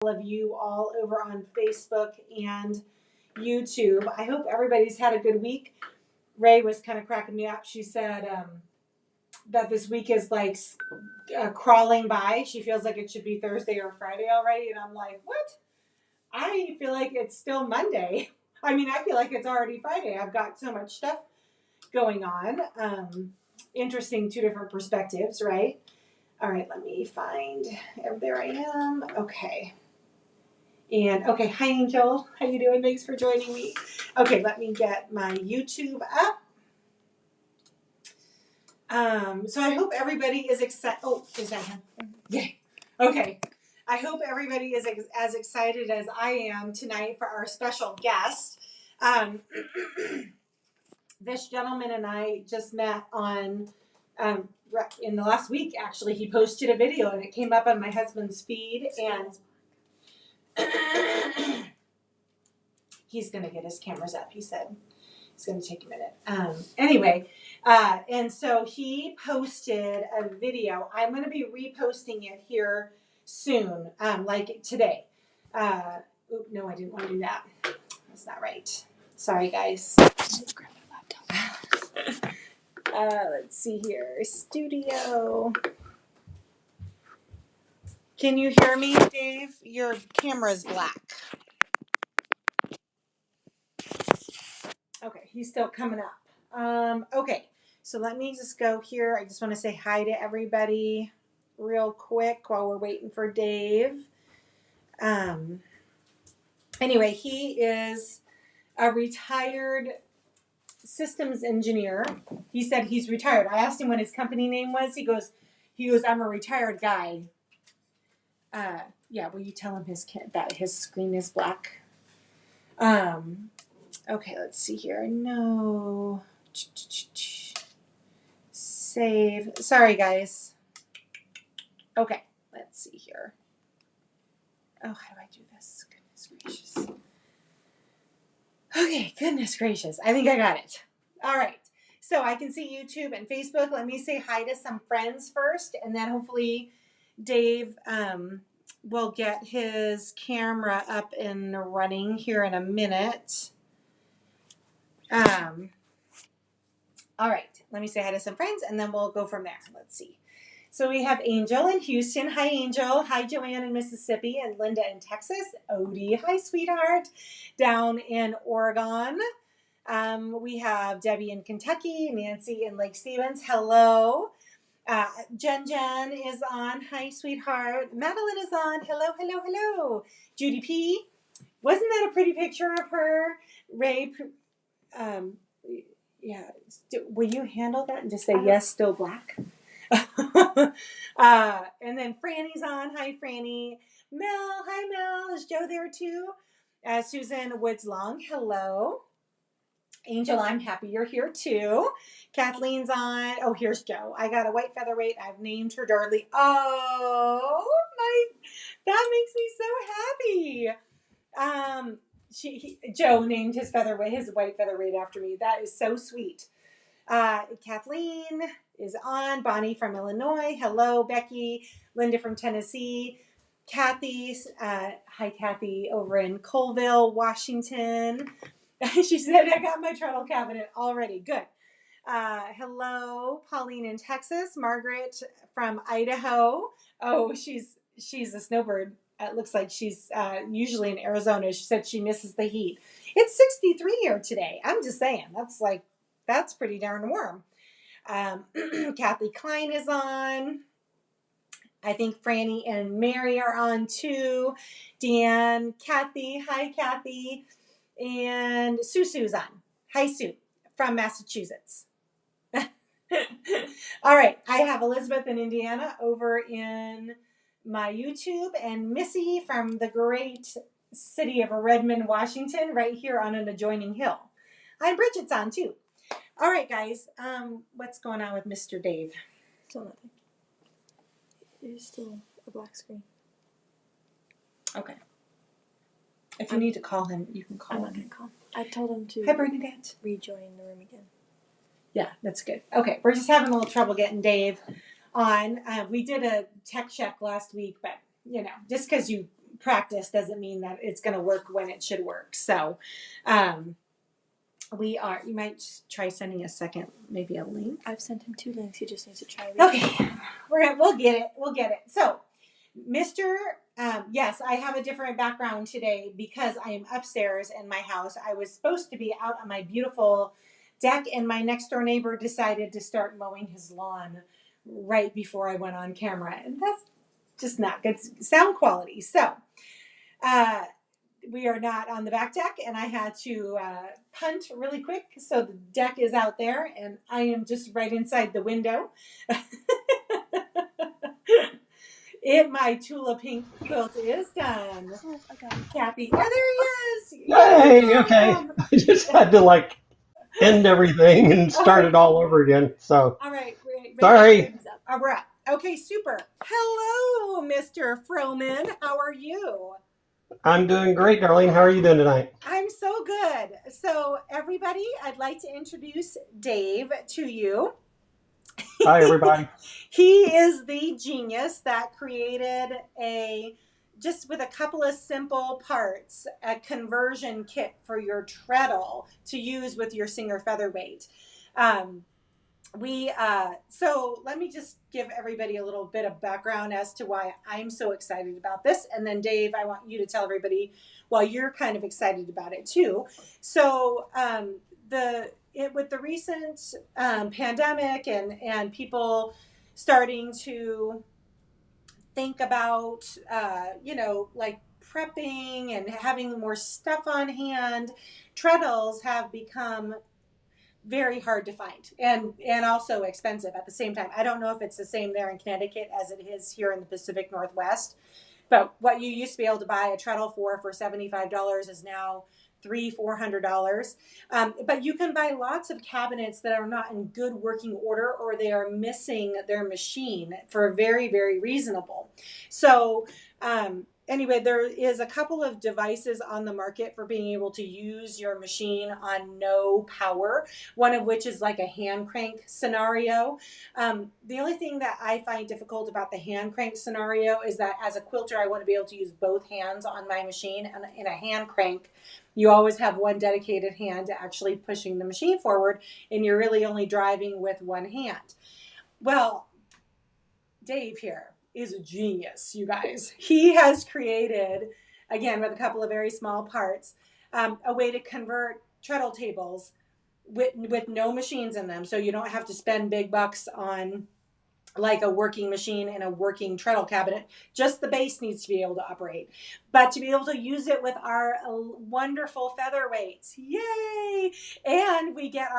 of you all over on Facebook and YouTube. I hope everybody's had a good week. Ray was kind of cracking me up. She said that this week is like crawling by. She feels like it should be Thursday or Friday already. And I'm like, what? I feel like it's still Monday. I mean, I feel like it's already Friday. I've got so much stuff going on. Interesting, two different perspectives, right? All right, let me find. There I am. Okay. And okay, hi Angel. How you doing? Thanks for joining me. Okay, let me get my YouTube up. So I hope everybody is excited. Oh, is that him? Yay. Okay. I hope everybody is as excited as I am tonight for our special guest. This gentleman and I just met on in the last week. Actually, he posted a video and it came up on my husband's feed, and he's gonna get his cameras up. He said it's gonna take a minute. Anyway, and so he posted a video. I'm gonna be reposting it here soon, like today. No, I didn't want to do that. That's not right. Sorry, guys. Let's see here. Studio. Can you hear me, Dave? Your camera's black. Okay, he's still coming up. Okay, so let me just go here. I just want to say hi to everybody real quick while we're waiting for Dave. Anyway, he is a retired systems engineer. He said he's retired. I asked him what his company name was. He goes, I'm a retired guy. Yeah, will you tell him that his screen is black? Okay, let's see here. No. Save. Sorry, guys. Okay, let's see here. Oh, how do I do this? Goodness gracious. Okay, goodness gracious. I think I got it. All right. So I can see YouTube and Facebook. Let me say hi to some friends first, and then hopefully Dave will get his camera up and running here in a minute. All right, let me say hi to some friends, and then we'll go from there. Let's see. So we have Angel in Houston. Hi, Angel. Hi, Joanne in Mississippi, and Linda in Texas. Odie, hi, sweetheart, down in Oregon. We have Debbie in Kentucky, Nancy in Lake Stevens. Hello. Jen is on. Hi, sweetheart. Madeline is on. Hello, hello, hello. Judy P. Wasn't that a pretty picture of her? Ray, yeah. Will you handle that and just say yes, still black? And then Franny's on. Hi, Franny. Mel. Hi, Mel. Is Joe there too? Susan Woods Long. Hello. Angel, I'm happy you're here too. Kathleen's on. Oh, here's Joe. I got a white featherweight. I've named her Darlene. Oh, that makes me so happy. Joe named his white featherweight after me. That is so sweet. Kathleen is on. Bonnie from Illinois. Hello, Becky. Linda from Tennessee. Kathy. Hi, Kathy, over in Colville, Washington. She said, I got my Treadle cabinet already. Good. Hello, Pauline in Texas. Margaret from Idaho. Oh, she's a snowbird. It looks like she's usually in Arizona. She said she misses the heat. It's 63 here today. I'm just saying. That's pretty darn warm. Kathy Klein is on. I think Franny and Mary are on too. Deanne, Kathy. Hi, Kathy. And Sue's on. Hi, Sue from Massachusetts. All right. I have Elizabeth in Indiana over in my YouTube, and Missy from the great city of Redmond, Washington, right here on an adjoining hill. Hi, Bridget's on too. All right, guys. What's going on with Mr. Dave? Still nothing. It is still a black screen. Okay. If you need to call him, you can call him. I told him to Hi, Bernadette. rejoin the room again. Yeah, that's good. Okay, we're just having a little trouble getting Dave on. We did a tech check last week, but just because you practice doesn't mean that it's going to work when it should work. So, you might just try sending a second, maybe a link. I've sent him 2 links. He just needs to try. Okay. We'll get it. We'll get it. So, Mr. Yes, I have a different background today because I am upstairs in my house. I was supposed to be out on my beautiful deck, and my next door neighbor decided to start mowing his lawn right before I went on camera. And that's just not good sound quality. So, we are not on the back deck, and I had to punt really quick. So the deck is out there, and I am just right inside the window. My Tula Pink quilt is done. Oh, I got it. Cappy. Oh, there he is. Hey, okay. I just had to end everything and start it all over again. So, all right. sorry. We're up. Okay, super. Hello, Mr. Froman. How are you? I'm doing great, Darlene. How are you doing tonight? I'm so good. So, everybody, I'd like to introduce Dave to you. Hi, everybody. He is the genius that created just with a couple of simple parts, a conversion kit for your treadle to use with your Singer Featherweight. So let me just give everybody a little bit of background as to why I'm so excited about this. And then Dave, I want you to tell everybody why you're kind of excited about it too. So, with the recent pandemic and people starting to think about, prepping and having more stuff on hand, treadles have become very hard to find and also expensive at the same time. I don't know if it's the same there in Connecticut as it is here in the Pacific Northwest, but what you used to be able to buy a treadle for $75 is now $300-400. But you can buy lots of cabinets that are not in good working order, or they are missing their machine for very, very reasonable. So anyway, there is a couple of devices on the market for being able to use your machine on no power, one of which is like a hand crank scenario. The only thing that I find difficult about the hand crank scenario is that as a quilter, I want to be able to use both hands on my machine. And in a hand crank, you always have one dedicated hand to actually pushing the machine forward, and you're really only driving with one hand. Well, Dave here is a genius, you guys. He has created, again, with a couple of very small parts, a way to convert treadle tables with no machines in them, so you don't have to spend big bucks on like a working machine and a working treadle cabinet. Just the base needs to be able to operate. But to be able to use it with our wonderful featherweights, yay! And we get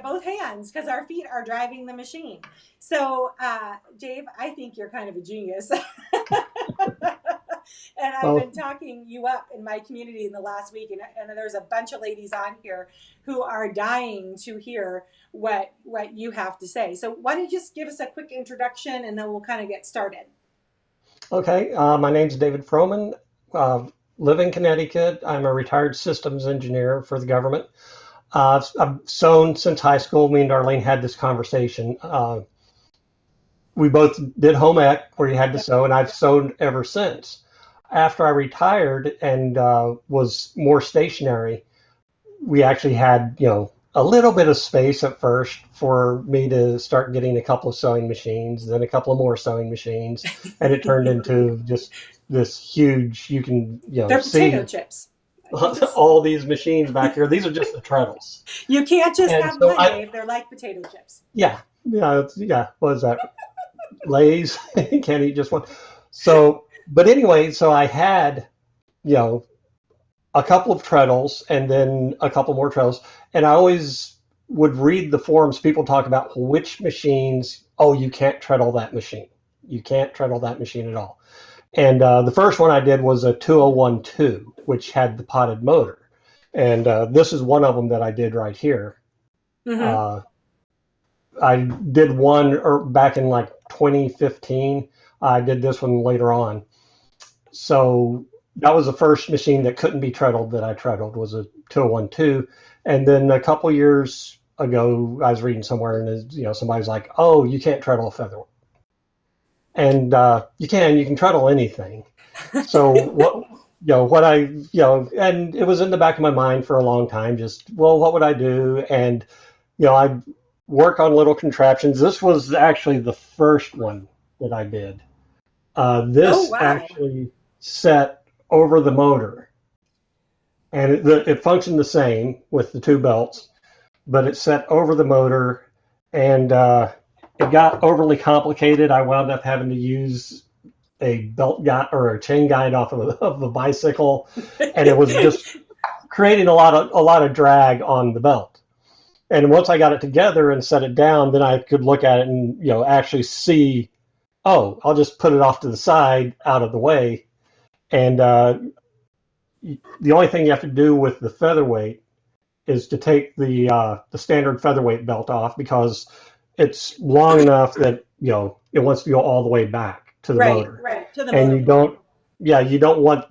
both hands because our feet are driving the machine. So, Dave, I think you're kind of a genius. And I've been talking you up in my community in the last week, and there's a bunch of ladies on here who are dying to hear what you have to say. So why don't you just give us a quick introduction, and then we'll kind of get started. Okay, my name's David Froman. Live in Connecticut. I'm a retired systems engineer for the government. I've sewn since high school. Me and Darlene had this conversation. We both did home ec where you had to sew, and I've sewn ever since. After I retired and was more stationary, we actually had, a little bit of space at first for me to start getting a couple of sewing machines, then a couple of more sewing machines, and it turned into just this huge, you can, They're see potato chips. all these machines back here. These are just the treadles. You can't just have one, Dave. They're like potato chips. Yeah. What is that? Lay's. Can't eat just one. So, but anyway, so I had, a couple of treadles and then a couple more treadles. And I always would read the forums. People talk about which machines, you can't treadle that machine. You can't treadle that machine at all. And the first one I did was a 2012, which had the potted motor. And this is one of them that I did right here. Mm-hmm. I did one back in 2015. I did this one later on. So that was the first machine that couldn't be treadled that I treadled, was a 2012. And then a couple years ago, I was reading somewhere, and somebody's like, "Oh, you can't treadle a featherweight." and you can treadle anything. So what I, and it was in the back of my mind for a long time, just, well, what would I do? And, I work on little contraptions. This was actually the first one that I did. Oh, This wow. actually set over the motor, and it functioned the same with the two belts, but it set over the motor, and it got overly complicated. I wound up having to use a belt guide or a chain guide off of a bicycle, and it was just creating a lot of drag on the belt. And once I got it together and set it down, then I could look at it and actually see. Oh, I'll just put it off to the side, out of the way, and the only thing you have to do with the featherweight is to take the standard featherweight belt off, because it's long enough that it wants to go all the way back to the Right, motor, to the and motor you point. don't yeah, you don't want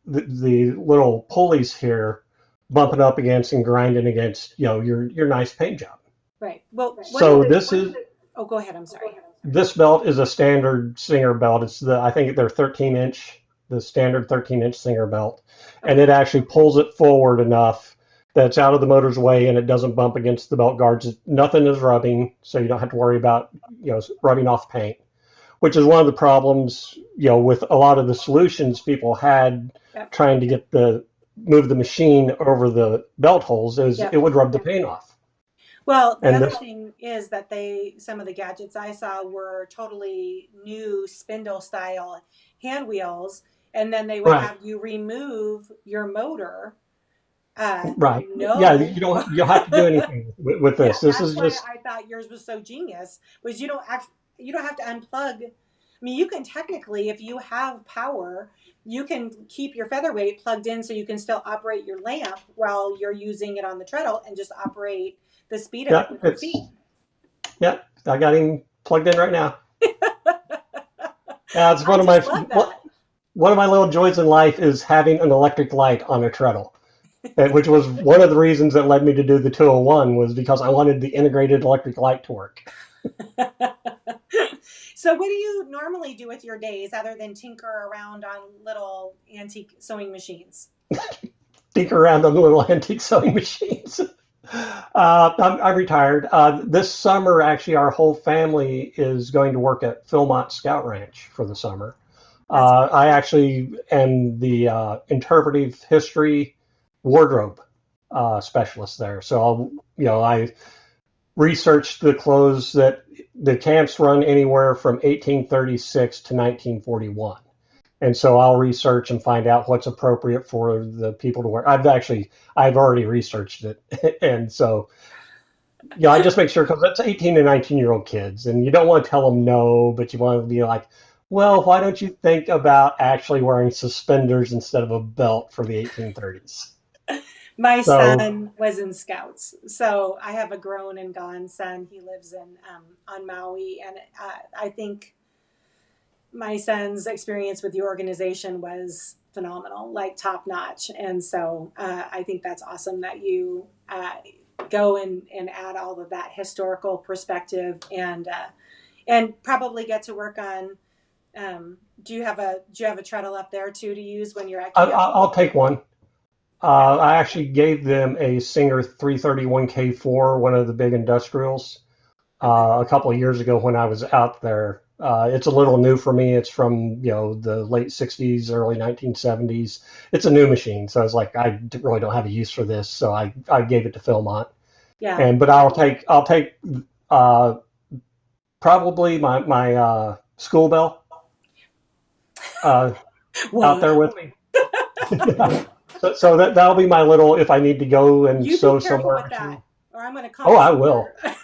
the little pulleys here bumping up against and grinding against your nice paint job. Right. Well, one of So the, this is oh, go ahead. I'm sorry. this belt is a standard Singer belt. I think they're 13-inch, the standard 13-inch Singer belt, and Okay. it actually pulls it forward enough that it's out of the motor's way and it doesn't bump against the belt guards. Nothing is rubbing, so you don't have to worry about rubbing off paint, which is one of the problems with a lot of the solutions people had Yep. trying to move the machine over the belt holes, is it Yep. would rub the paint off. Well, the And other this thing is that some of the gadgets I saw were totally new spindle style hand wheels, and then they would right. have you remove your motor. Right. Yeah, No. you don't have to do anything with Yeah, this. This that's is why just I thought yours was so genius. Was you don't have to unplug. I mean, you can technically, if you have power, you can keep your featherweight plugged in so you can still operate your lamp while you're using it on the treadle and just operate the speed of yeah, it with your feet. it's yeah, I got him plugged in right now. Yeah, it's I just love that. one of my little joys in life is having an electric light on a treadle. Which was one of the reasons that led me to do the 201, was because I wanted the integrated electric light to work. So, what do you normally do with your days other than tinker around on little antique sewing machines? Tinker around on the little antique sewing machines. I'm retired. This summer, actually, our whole family is going to work at Philmont Scout Ranch for the summer. That's I actually am the interpretive history wardrobe specialist there. So I researched the clothes that the camps run anywhere from 1836 to 1941. And so I'll research and find out what's appropriate for the people to wear. I've already researched it. And so, I just make sure, because that's 18 to 19-year-old kids, and you don't want to tell them no, but you want to be like, well, why don't you think about actually wearing suspenders instead of a belt for the 1830s? My So, son was in scouts, so I have a grown and gone son. He lives in on Maui, and I think my son's experience with the organization was phenomenal, like top notch. And so I think that's awesome that you go and add all of that historical perspective and probably get to work on. Do you have a treadle up there too to use when you're at camp? I'll take one. Yeah. I actually gave them a Singer 331K4, one of the big industrials, Okay. a couple of years ago when I was out there. It's a little new for me. It's from the late '60s, early 1970s. It's a new machine, so I was like, really don't have a use for this, so I gave it to Philmont. Yeah. But I'll take uh, probably my school bell uh, out What? there with me. So that'll be my little, if I need to go and You be sew careful somewhere with that, machine. or I'm going to Oh, call I will. Singer.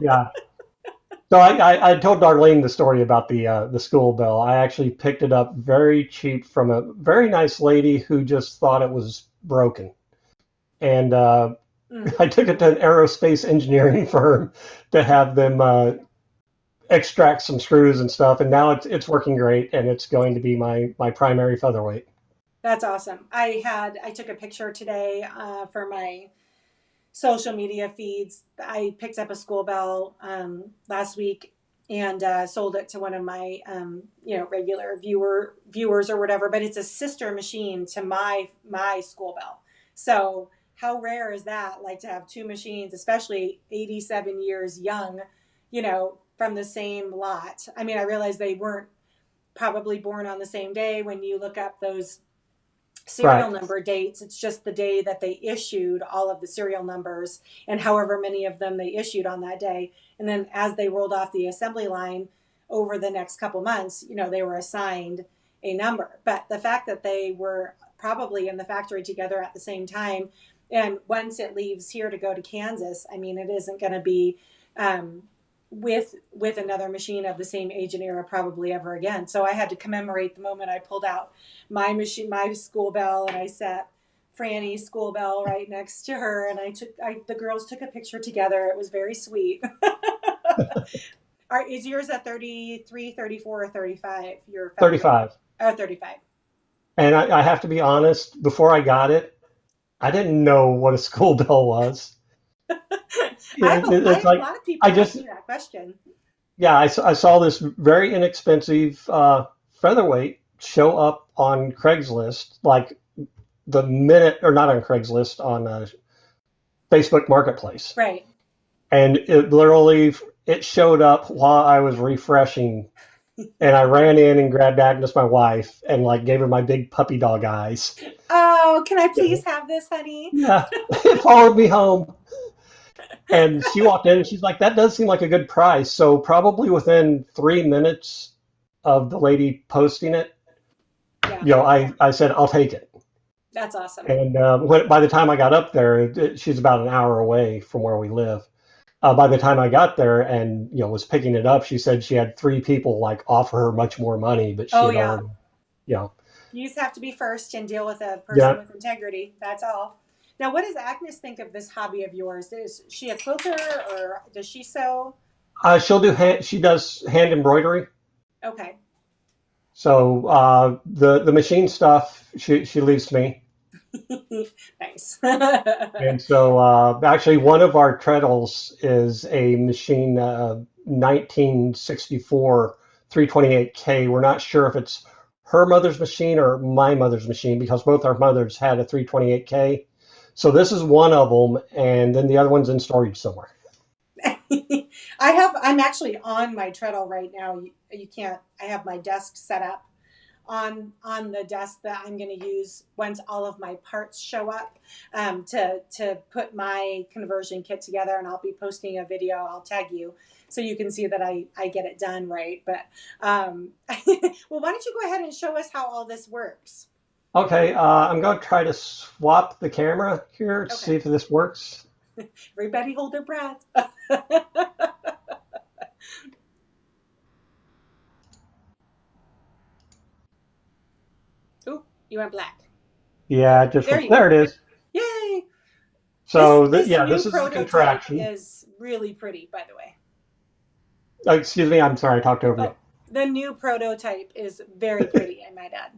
Yeah. So I told Darlene the story about the school bell. I actually picked it up very cheap from a very nice lady who just thought it was broken, and Mm. I took it to an aerospace engineering firm to have them extract some screws and stuff, and now it's working great, and it's going to be my primary featherweight. That's awesome. I took a picture today for my social media feeds. I picked up a school bell last week, and sold it to one of my regular viewers or whatever. But it's a sister machine to my school bell. So how rare is that? Like to have two machines, especially 87 years young, from the same lot. I mean, I realize they weren't probably born on the same day. When you look up those serial Right. number dates, it's just the day that they issued all of the serial numbers and however many of them they issued on that day. And then as they rolled off the assembly line over the next couple months, they were assigned a number. But the fact that they were probably in the factory together at the same time, and once it leaves here to go to Kansas, I mean, it isn't going to be with another machine of the same age and era probably ever again. So I had to commemorate the moment I pulled out my machine, my school bell, and I set Franny's school bell right next to her, and the girls took a picture together. It was very sweet. Is yours at 33, 34, or 35? Your Featherweight? 35. Oh, 35. And I have to be honest, before I got it, I didn't know what a school bell was. I It's have a like, lot of people I just, ask me that question. yeah, I saw this very inexpensive featherweight show up on Craigslist, like the minute, or not on Craigslist, on Facebook Marketplace. Right. And it showed up while I was refreshing. And I ran in and grabbed Agnes, my wife, and like gave her my big puppy dog eyes. Oh, can I please have this, honey? Yeah, it followed me home. And she walked in and she's like, that does seem like a good price. So probably within 3 minutes of the lady posting it, Yeah. I said, I'll take it. That's awesome. And by the time I got up there, she's about an hour away from where we live. By the time I got there and was picking it up, she said she had three people like offer her much more money, but she Oh, had yeah. already, you know, You just have to be first and deal with a person yeah. with integrity. That's all. Now, what does Agnes think of this hobby of yours? Is she a quilter or does she sew? She does hand embroidery. Okay. So the machine stuff she leaves to me. Nice. And so actually one of our treadles is a machine 1964 328K. We're not sure if it's her mother's machine or my mother's machine because both our mothers had a 328K. So this is one of them, and then the other one's in storage somewhere. I'm actually on my treadle right now. You can't, I have my desk set up on the desk that I'm going to use once all of my parts show up to put my conversion kit together, and I'll be posting a video. I'll tag you so you can see that I get it done right. But well, why don't you go ahead and show us how all this works? Okay, I'm going to try to swap the camera here to see if this works. Everybody hold their breath. Ooh, you went black. Yeah, there it is. Yay! So this new this is a prototype contraction. is really pretty, by the way. Excuse me, I'm sorry, I talked over you. The new prototype is very pretty, I might add.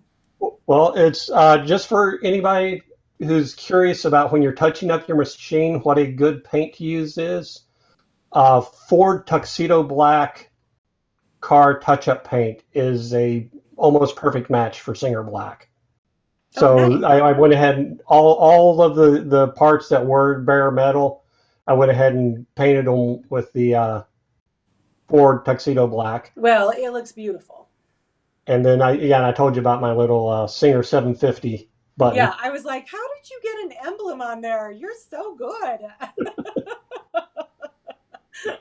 Well, it's just for anybody who's curious about when you're touching up your machine, what a good paint to use is. Ford Tuxedo Black car touch-up paint is a almost perfect match for Singer Black. So nice. I went ahead and all of the parts that were bare metal, I went ahead and painted them with the Ford Tuxedo Black. Well, it looks beautiful. And then I told you about my little Singer 750 button. Yeah, I was like, how did you get an emblem on there? You're so good.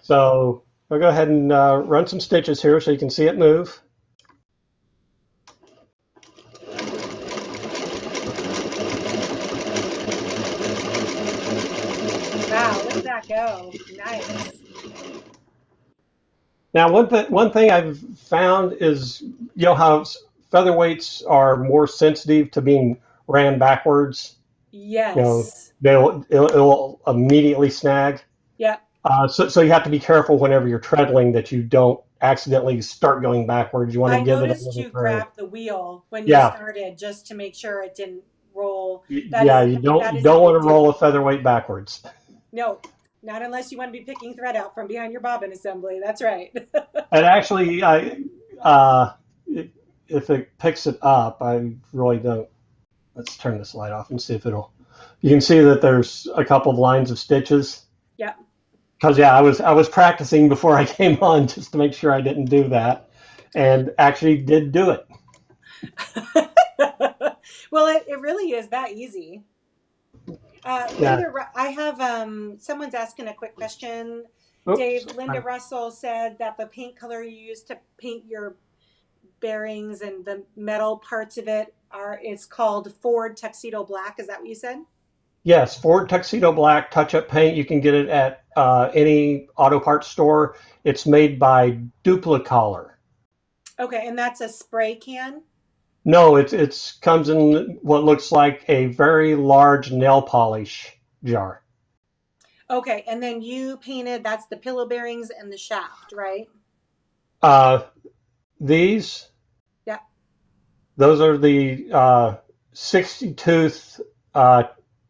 So I'll go ahead and run some stitches here so you can see it move. Wow, look at that go. Nice. Now, one thing I've found is, how featherweights are more sensitive to being ran backwards. Yes. It'll immediately snag. Yeah. So you have to be careful whenever you're treadling that you don't accidentally start going backwards. You want to give it a little noticed you turn. grabbed the wheel when you started just to make sure it didn't roll. You don't want to roll a featherweight backwards. No, Not unless you want to be picking thread out from behind your bobbin assembly. That's right. And actually, uh, if it picks it up, I really don't. Let's turn this light off and see if it'll. You can see that there's a couple of lines of stitches. Yeah. Because yeah, I was practicing before I came on just to make sure I didn't do that, and actually did do it. Well, it really is that easy. Yeah. Linda, I have someone's asking a quick question. Dave, Oops. Linda Russell said that the paint color you use to paint your bearings and the metal parts of it it's called Ford Tuxedo Black. Is that what you said? Yes, Ford Tuxedo Black touch-up paint. You can get it at any auto parts store. It's made by Duplicolor. Okay, and that's a spray can? No, it's comes in what looks like a very large nail polish jar. Okay, and then you painted, that's the pillow bearings and the shaft, right? Uh, these, Yeah. those are the 60 tooth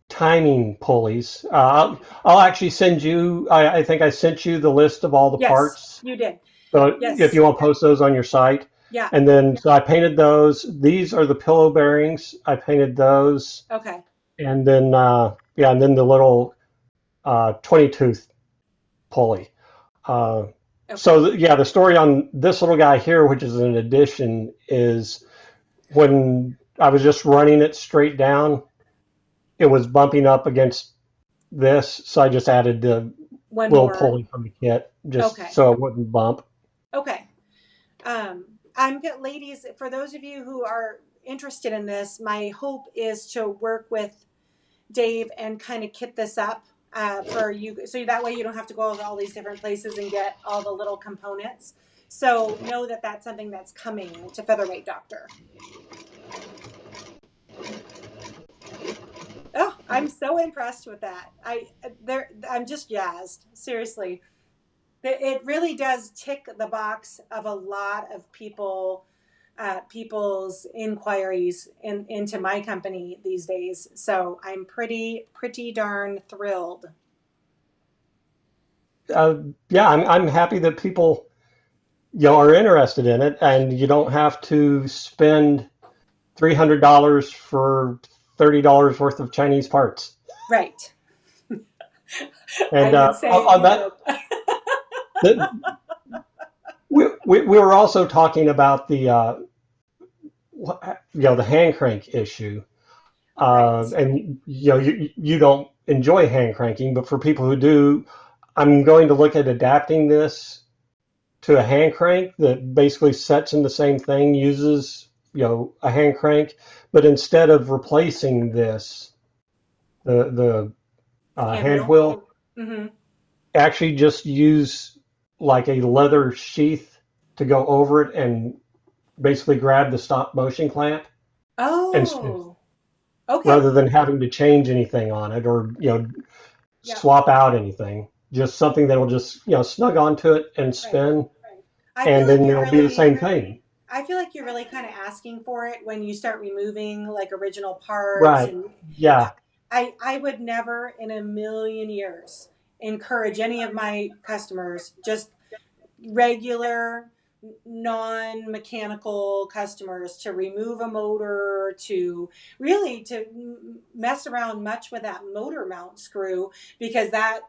timing pulleys. I'll actually send you. I think I sent you the list of all the Yes, parts. you did. So if Yes. you want to post those on your site, Yeah. and then so I painted those. These are the pillow bearings. I painted those, Okay. and then yeah, and then the little 20 tooth pulley. Uh, Okay. so yeah, the story on this little guy here, which is an addition, is when I was just running it straight down, it was bumping up against this, so I just added the One little more. pulley from the kit just Okay. so it wouldn't bump. Okay. I'm good, ladies. For those of you who are interested in this, my hope is to work with Dave and kind of kit this up for you, so that way you don't have to go to all these different places and get all the little components. So know that that's something that's coming to Featherweight Doctor. Oh, I'm so impressed with that. I'm just jazzed. Seriously, it really does tick the box of a lot of people's inquiries into my company these days. So I'm pretty darn thrilled. Yeah, I'm happy that people are interested in it, and you don't have to spend $300 for $30 worth of Chinese parts. Right. I And didn't say it. on You that, did. the, we were also talking about the the hand crank issue. Right. And you don't enjoy hand cranking, but for people who do, I'm going to look at adapting this to a hand crank that basically sets in the same thing, uses a hand crank, but instead of replacing this, the Hand hand wheel. wheel, Mm-hmm. actually just use like a leather sheath to go over it and basically grab the stop motion clamp and spin, Oh, okay. rather than having to change anything on it or Yeah. swap out anything. Just something that'll just snug onto it and Right. spin, I feel and like then you're it'll be the really, same thing. I feel like you're really kind of asking for it when you start removing like original parts, Right. and Yeah. I would never in a million years encourage any of my customers, just regular non-mechanical customers, to remove a motor, to really to mess around much with that motor mount screw, because that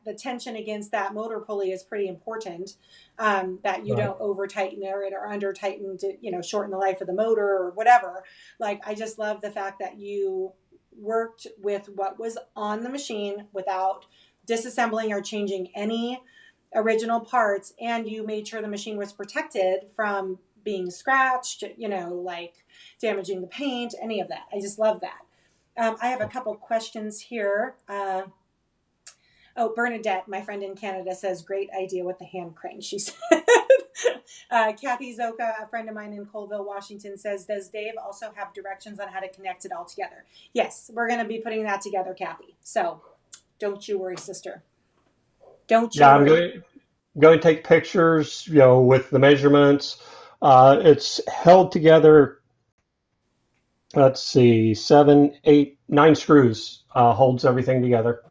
the tension against that motor pulley is pretty important, that you Right. don't over tighten it or under tighten to shorten the life of the motor or whatever. Like, I just love the fact that you worked with what was on the machine without disassembling or changing any original parts, and you made sure the machine was protected from being scratched, like damaging the paint, any of that. I just love that. I have a couple questions here. Bernadette, my friend in Canada, says, great idea with the hand crane, she said. Kathy Zoka, a friend of mine in Colville, Washington, says, does Dave also have directions on how to connect it all together? Yes, we're going to be putting that together, Kathy. So don't you worry, sister. Don't you Yeah, I'm worry. going to take pictures, with the measurements. It's held together. Let's see, 7, 8, 9 screws holds everything together.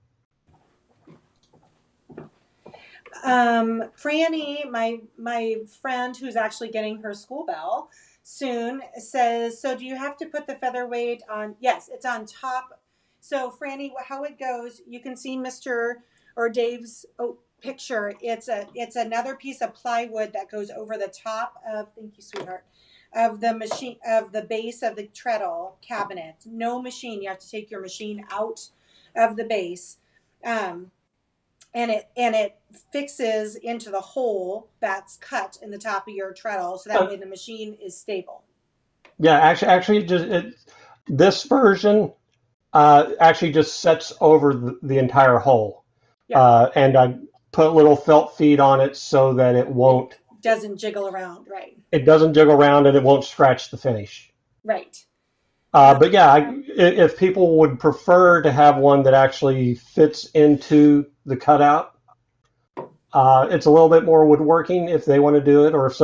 Franny, my friend who's actually getting her school bell soon, says, so do you have to put the featherweight on? Yes, it's on top. So Franny, how it goes, you can see Mr. or Dave's picture. It's another piece of plywood that goes over the top of, thank you, sweetheart, of the machine, of the base of the treadle cabinet. No machine. You have to take your machine out of the base. And it fixes into the hole that's cut in the top of your treadle, so that Uh, way the machine is stable. yeah, actually, this version actually just sets over the entire hole, Yeah, and I put little felt feet on it so that it it doesn't jiggle around. Right, doesn't jiggle around and it won't scratch the finish. right. Uh, But yeah, if people would prefer to have one that actually fits into the cutout, it's a little bit more woodworking if they want to do it, or if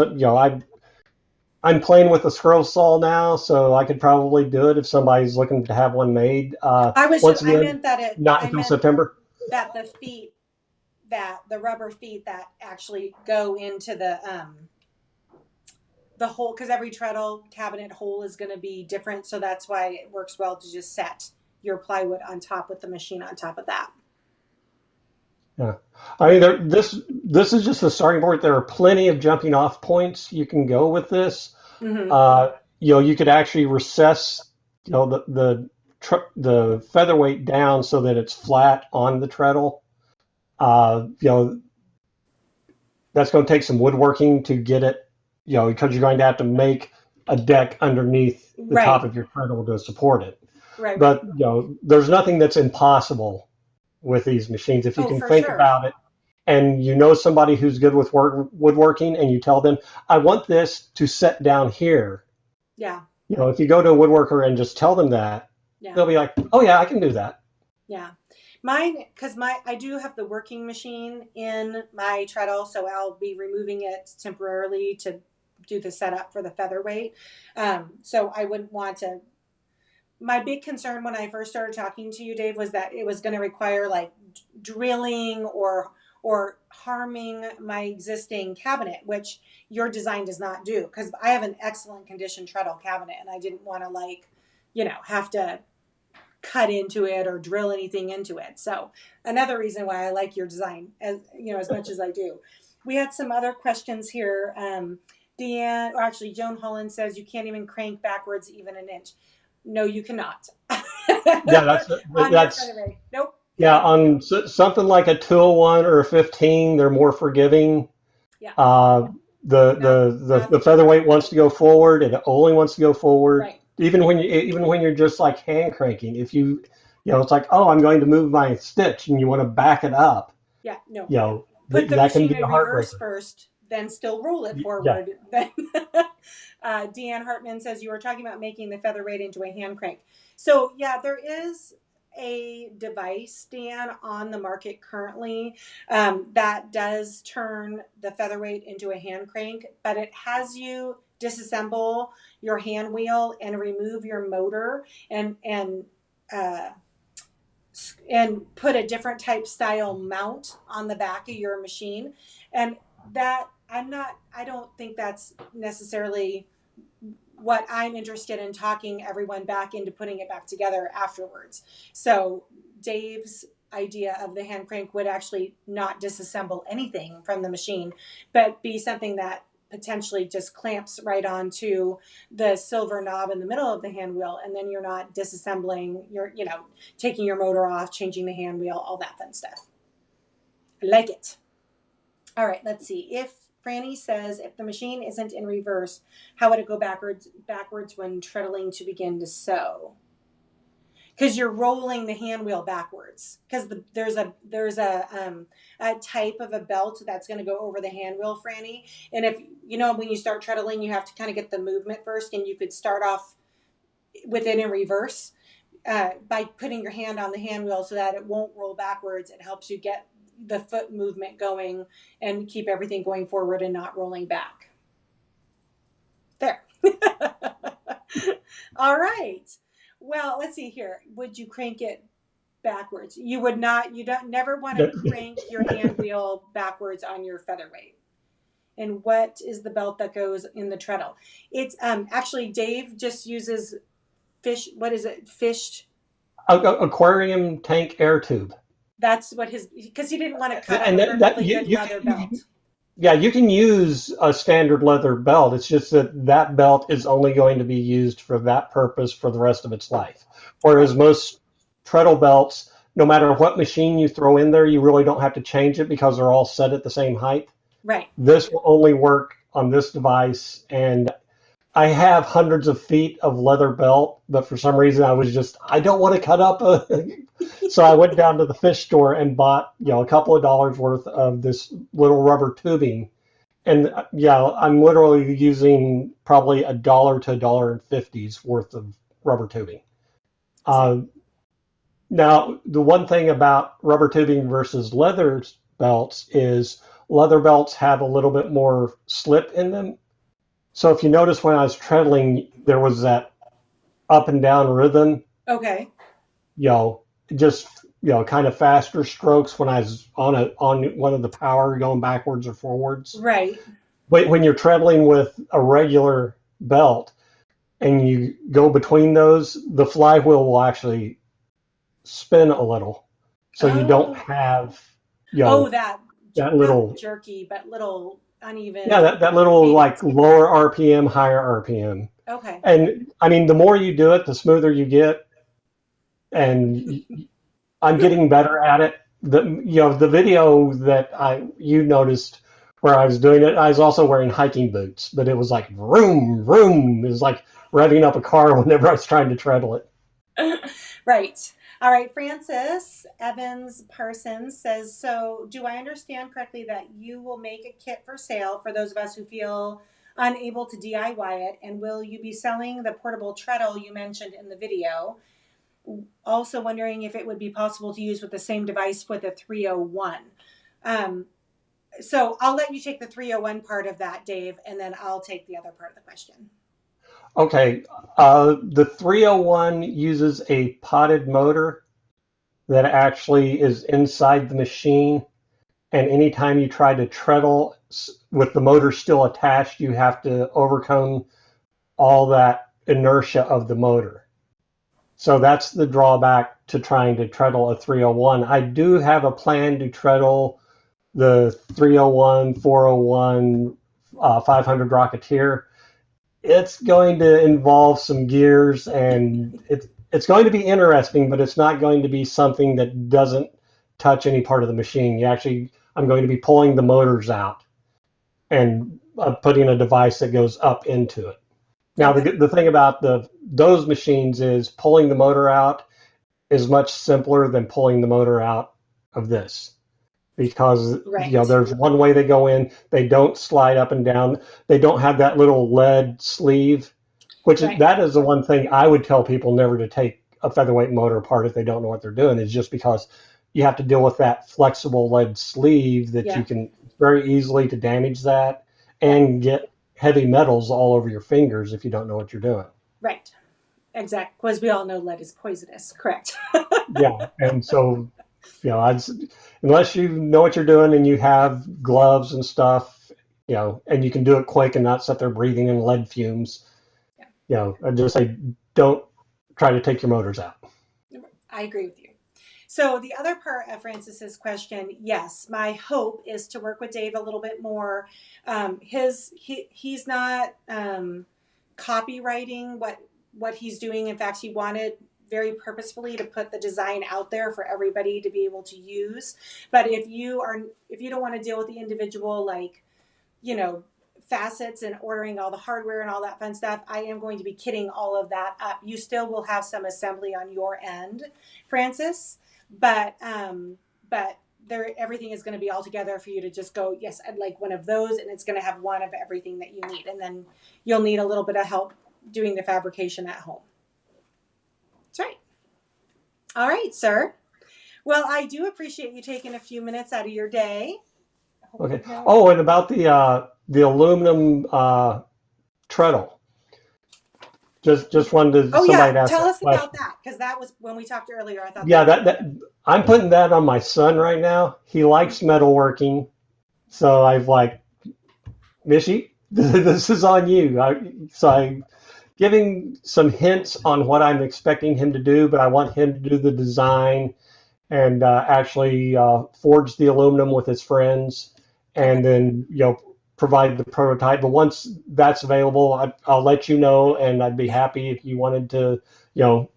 I'm playing with a scroll saw now, so I could probably do it if somebody's looking to have one made. Once I again, meant that it. not I until meant September. that the feet, that the rubber feet that actually go into the hole, because every treadle cabinet hole is going to be different, so that's why it works well to just set your plywood on top with the machine on top of that. Yeah, I mean, this is just the starting point. There are plenty of jumping off points you can go with this. Mm-hmm. Uh, you could actually recess, the featherweight down so that it's flat on the treadle. You know, that's going to take some woodworking to get it, because you're going to have to make a deck underneath the top Right, of your treadle to support it. right, right. But, there's nothing that's impossible with these machines if you Oh, can for think sure. about it and you know somebody who's good with woodworking and you tell them, I want this to set down here. Yeah, If you go to a woodworker and just tell them that, yeah. they'll be like, oh yeah, I can do that. Yeah. Mine, because I do have the working machine in my treadle, so I'll be removing it temporarily to do the setup for the featherweight. So I wouldn't want to. My big concern when I first started talking to you, Dave, was that it was going to require like drilling or harming my existing cabinet, which your design does not do. Because I have an excellent condition treadle cabinet, and I didn't want to have to cut into it or drill anything into it. So another reason why I like your design as much as I do. We had some other questions here. Deanne, or actually Joan Holland says you can't even crank backwards even an inch. No, you cannot. Yeah, On your that's featherweight. Nope. yeah, on something like a 201 or a 15, they're more forgiving. Yeah. Uh, the, Not the the two. featherweight wants to go forward. It only wants to go forward. Right. Even when you're just like hand cranking, if it's like, oh, I'm going to move my stitch and you want to back it up, Yeah. No. Put the that can machine be a in reverse heartbreaker. first, then still roll it Yeah. forward. Then Deanne Hartman says you were talking about making the featherweight into a hand crank. So yeah, there is a device, Dan, on the market currently that does turn the featherweight into a hand crank, but it has you disassemble your hand wheel and remove your motor uh, and put a different type style mount on the back of your machine. And that I don't think that's necessarily what I'm interested in, talking everyone back into putting it back together afterwards. So Dave's idea of the hand crank would actually not disassemble anything from the machine, but be something that potentially just clamps right onto the silver knob in the middle of the hand wheel, and then you're not disassembling, you're taking your motor off, changing the hand wheel, all that fun stuff. I like it. All right, let's see. If Franny says if the machine isn't in reverse, how would it go backwards when treadling to begin to sew? Because you're rolling the hand wheel backwards. Because there's a type of a belt that's going to go over the hand wheel, Franny. And if when you start treadling, you have to kind of get the movement first, and you could start off with it in reverse by putting your hand on the hand wheel so that it won't roll backwards. It helps you get the foot movement going and keep everything going forward and not rolling back. There. All right. Well, let's see here. Would you crank it backwards. You would not, you don't never want to crank your hand wheel backwards on your Featherweight. And what is the belt that goes in the treadle? It's actually Dave just uses fish. What is it? Fish. Aquarium tank air tube. That's what his, because he didn't want to cut up And a that perfectly good leather belt. yeah, you can use a standard leather belt. It's just that that belt is only going to be used for that purpose for the rest of its life. Whereas Right. most treadle belts, no matter what machine you throw in there, you really don't have to change it because they're all set at the same height. Right. This will only work on this device, and I have hundreds of feet of leather belt, but for some reason I don't want to cut up so I went down to the fish store and bought, a couple of dollars worth of this little rubber tubing. And yeah, I'm literally using probably $1 to $1.50 worth of rubber tubing. Now, the one thing about rubber tubing versus leather belts is leather belts have a little bit more slip in them. So if you notice when I was treadling, there was that up and down rhythm, Okay. just kind of faster strokes when I was on one of the power going backwards or forwards. Right. But when you're treadling with a regular belt and you go between those, the flywheel will actually spin a little, so you don't have that that not little jerky, but little uneven. that little cadence. like lower RPM, higher RPM. Okay. And I mean, the more you do it, the smoother you get. And I'm getting better at it. The video that you noticed where I was doing it, I was also wearing hiking boots, but it was like vroom, vroom. It was like revving up a car whenever I was trying to treadle it. Right. All right. Francis Evans Parsons says, so do I understand correctly that you will make a kit for sale for those of us who feel unable to DIY it? And will you be selling the portable treadle you mentioned in the video? Also wondering if it would be possible to use with the same device with a 301. So I'll let you take the 301 part of that, Dave, and then I'll take the other part of the question. Okay, the 301 uses a potted motor that actually is inside the machine, and anytime you try to treadle with the motor still attached, you have to overcome all that inertia of the motor. So that's the drawback to trying to treadle a 301. I do have a plan to treadle the 301, 401, 500 Rocketeer. It's going to involve some gears, and it's going to be interesting, but it's not going to be something that doesn't touch any part of the machine. I'm going to be pulling the motors out and putting a device that goes up into it. Now, the thing about those machines is pulling the motor out is much simpler than pulling the motor out of this. Because there's one way they go in, they don't slide up and down, they don't have that little lead sleeve, that is the one thing I would tell people never to take a Featherweight motor apart if they don't know what they're doing, is just because you have to deal with that flexible lead sleeve that you can very easily to damage that and get heavy metals all over your fingers if you don't know what you're doing. Right. Exactly. Because we all know lead is poisonous. Correct. Yeah. And so, unless you know what you're doing and you have gloves and stuff, and you can do it quick and not sit there breathing in lead fumes, I just say don't try to take your motors out. I agree with you. So the other part of Francis's question, yes, my hope is to work with Dave a little bit more. He's not copywriting what he's doing. In fact, he wanted very purposefully to put the design out there for everybody to be able to use. But if you don't want to deal with the individual, facets and ordering all the hardware and all that fun stuff, I am going to be kitting all of that up. You still will have some assembly on your end, Francis, but everything is going to be all together for you to just go, yes, I'd like one of those, and it's going to have one of everything that you need. And then you'll need a little bit of help doing the fabrication at home. That's right. All right, sir. Well, I do appreciate you taking a few minutes out of your day. Okay. Oh, and about the aluminum treadle. Just wanted to, Oh somebody yeah, to ask tell that us about question. that because that was when we talked earlier. I thought that Yeah, was that I'm putting that on my son right now. He likes metalworking, so I've like, Mishy, this is on you. So I'm giving some hints on what I'm expecting him to do, but I want him to do the design and actually forge the aluminum with his friends, okay. and then provide the prototype. But once that's available, I'll let you know, and I'd be Yeah, happy if you wanted to you know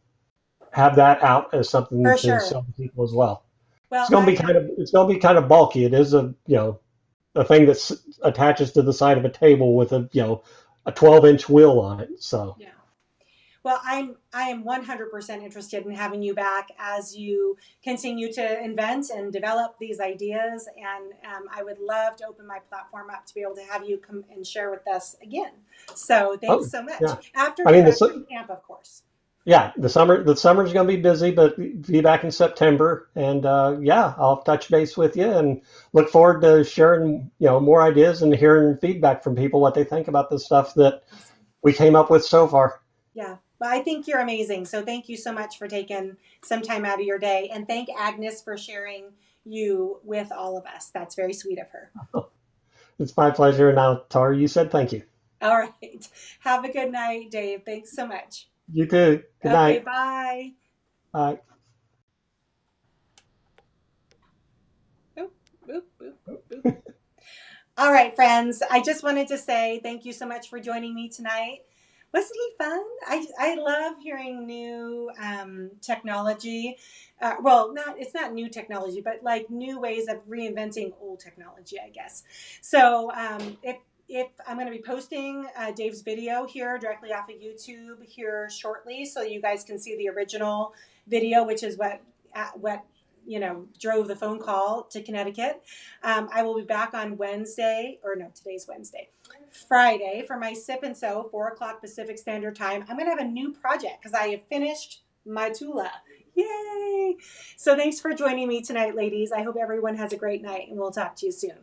have that out as something for to sure. sell to people as well. Well, It's going to be kind of bulky. It is a thing that attaches to the side of a table with a 12-inch wheel on it. So yeah. Well, I am 100% interested in having you back as you continue to invent and develop these ideas. And I would love to open my platform up to be able to have you come and share with us again. So thanks oh so much. yeah, After I you're mean back from camp, of course. yeah, the summer's going to be busy, but be back in September, and yeah, I'll touch base with you and look forward to sharing more ideas and hearing feedback from people what they think about the stuff that Awesome. we came up with so far. Yeah. Well, I think you're amazing. So thank you so much for taking some time out of your day. And thank Agnes for sharing you with all of us. That's very sweet of her. It's my pleasure. And now, Tara, you said thank you. All right. Have a good night, Dave. Thanks so much. You too. Good Okay. night. Bye. Bye. Boop, boop, boop, boop. All right, friends. I just wanted to say thank you so much for joining me tonight. Wasn't he fun? I love hearing new technology. Well, not it's not new technology, but like new ways of reinventing old technology, I guess. So if I'm going to be posting Dave's video here directly off of YouTube here shortly, so you guys can see the original video, which is what drove the phone call to Connecticut. I will be back on Wednesday, or no, today's Wednesday, Friday for my sip and sew, 4 o'clock Pacific Standard Time. I'm going to have a new project because I have finished my Tula. Yay! So thanks for joining me tonight, ladies. I hope everyone has a great night, and we'll talk to you soon.